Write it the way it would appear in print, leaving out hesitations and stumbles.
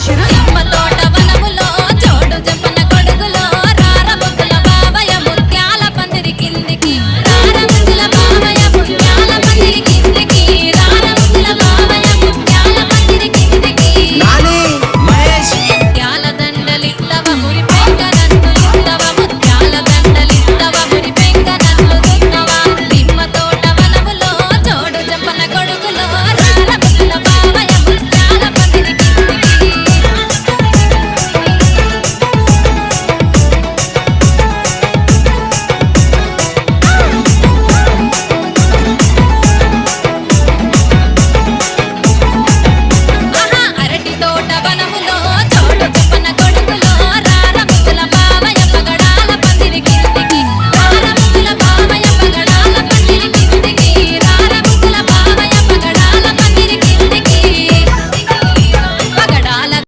చేసిరు నిమ్మ తోట వనములో జోడు జంపన కొడుకులో రార ముద్దుల బావయ్య ముత్యాల పందిరి కిందికి రార ముద్దుల బావయ్య ముత్యాల పందిరి కిందికి రార ముద్దుల బావయ్య ముత్యాల పందిరి కిందికి నాని మహేష్ ముత్యాల దండలిత్తవ మురి పెంక నన్ను లిత్తవ ముత్యాల దండలిత్తవ మురి పెంక నన్ను లిత్తవ నిమ్మ తోట వనములో జోడు జంపన కొడుకులో రార ముద్దుల బావయ్య ముత్యాల పందిరి కిందికి ఆహా అరటి తోట వనములో